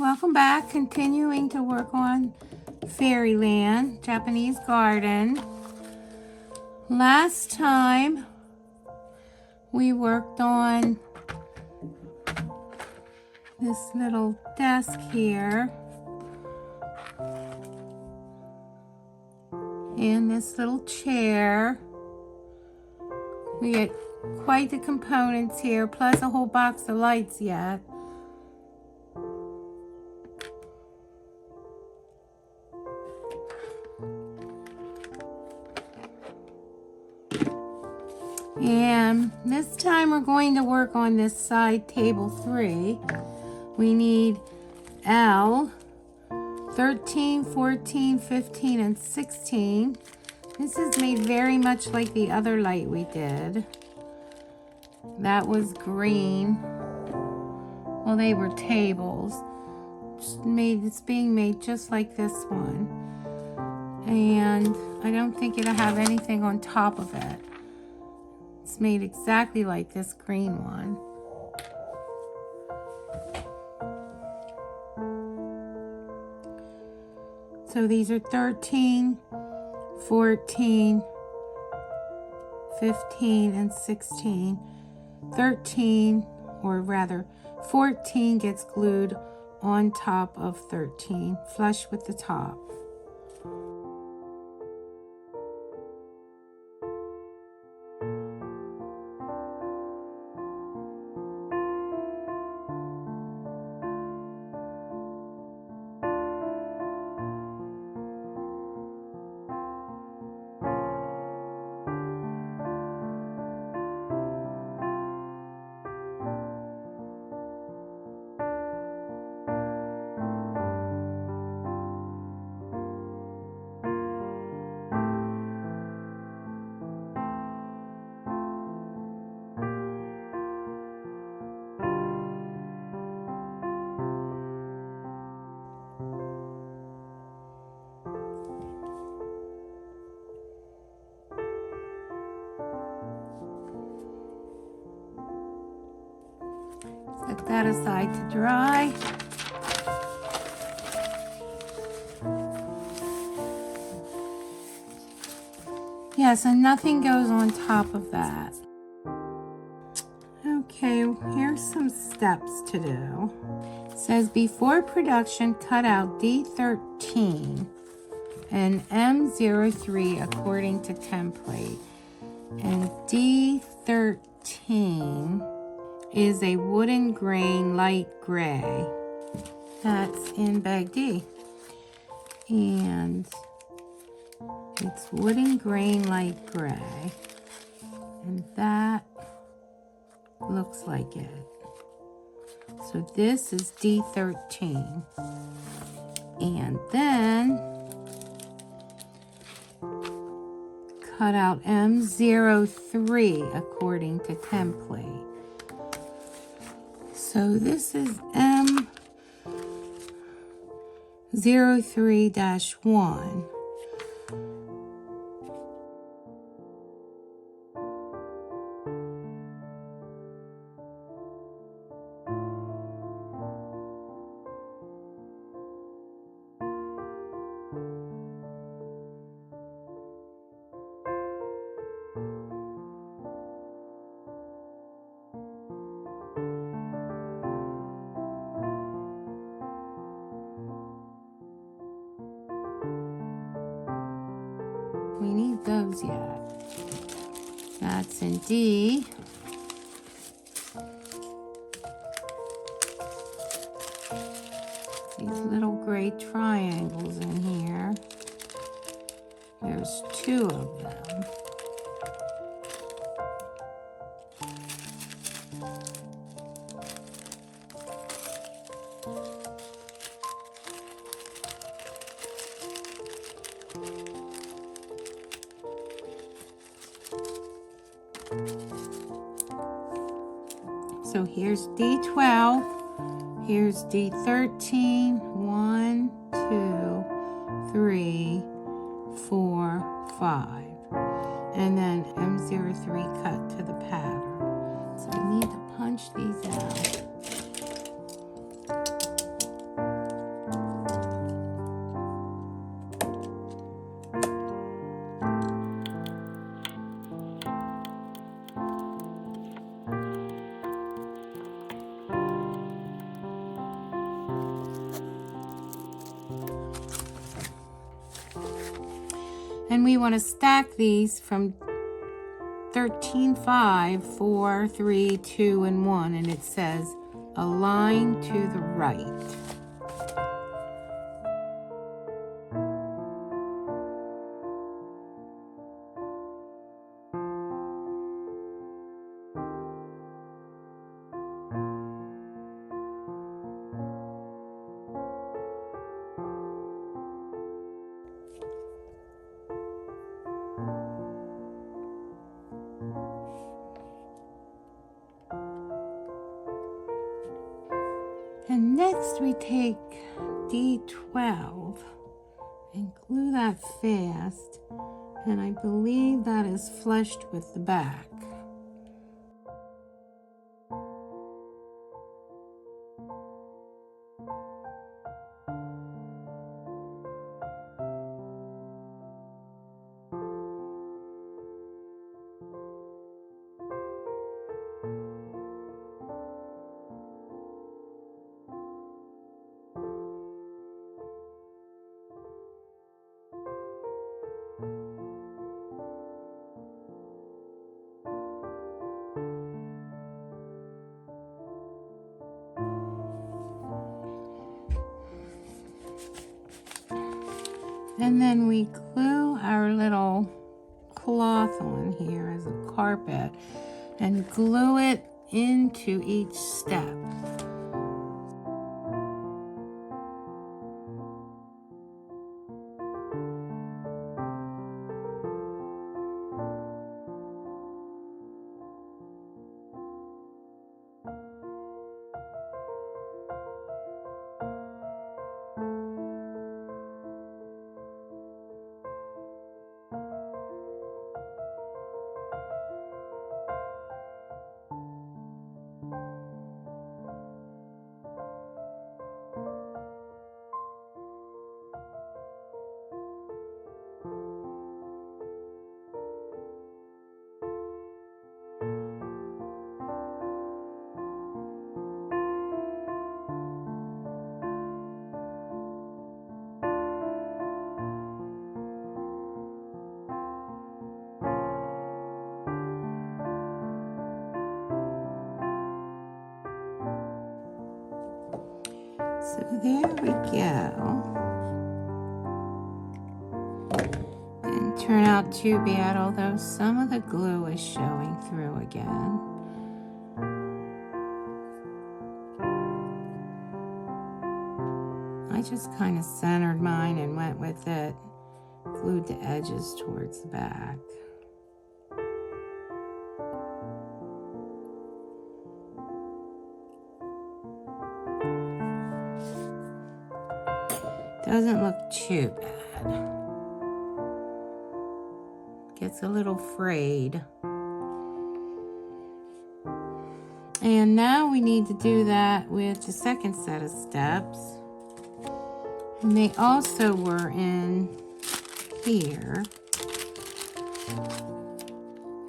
Welcome back. Continuing to work on Fairyland, Japanese garden. Last time we worked on this little desk here and this little chair. We get quite the components here, plus a whole box of lights yet. And this time we're going to work on this side table 3. We need L, 13, 14, 15, and 16. This is made very much like the other light we did. That was green. Well, they were tables. It's being made just like this one. And I don't think it'll have anything on top of it. It's made exactly like this green one. So these are 13, 14, 15, and 16. 13, or rather 14, gets glued on top of 13, flush with the top. Set that aside to dry. Yeah, so nothing goes on top of that. Okay, here's some steps to do. It says before production, cut out D13 and M03 according to template. And D13 is a wooden grain light gray. That's in bag D. And it's wooden grain light gray. And that looks like it. So this is D13. And then cut out M03 according to template. So this is M03-1. We need those yet. That's in D. These little gray triangles in here. There's 2 of them. So here's D12, here's D13, 1, 2, 3, 4, 5, and then M03 cut to the pattern. So we need to punch these out. And we want to stack these from 13, 5, 4, 3, 2, and 1. And it says align to the right. And next we take D12 and glue that fast, and I believe that is flushed with the back. And then we glue our little cloth on here as a carpet and glue it into each step. So there we go. Didn't turn out too bad, although some of the glue is showing through again. I just kind of centered mine and went with it. Glued the edges towards the back. Doesn't look too bad. Gets a little frayed. And now we need to do that with the second set of steps. And they also were in here.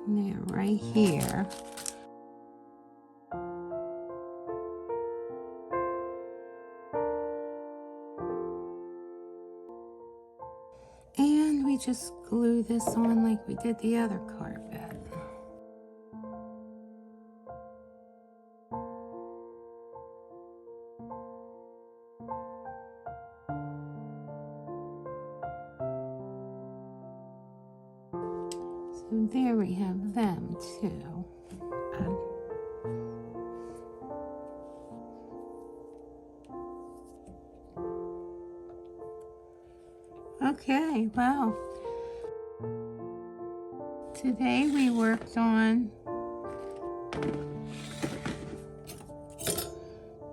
And they're right here. And we just glue this on like we did the other carpet. So there we have them too. Okay, well, today we worked on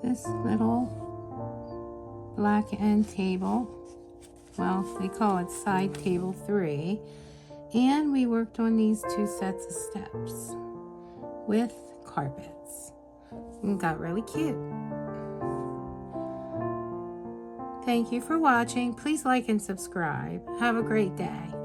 this little black end table. Well, they call it side table 3. And we worked on these 2 sets of steps with carpets. And got really cute. Thank you for watching. Please like and subscribe. Have a great day.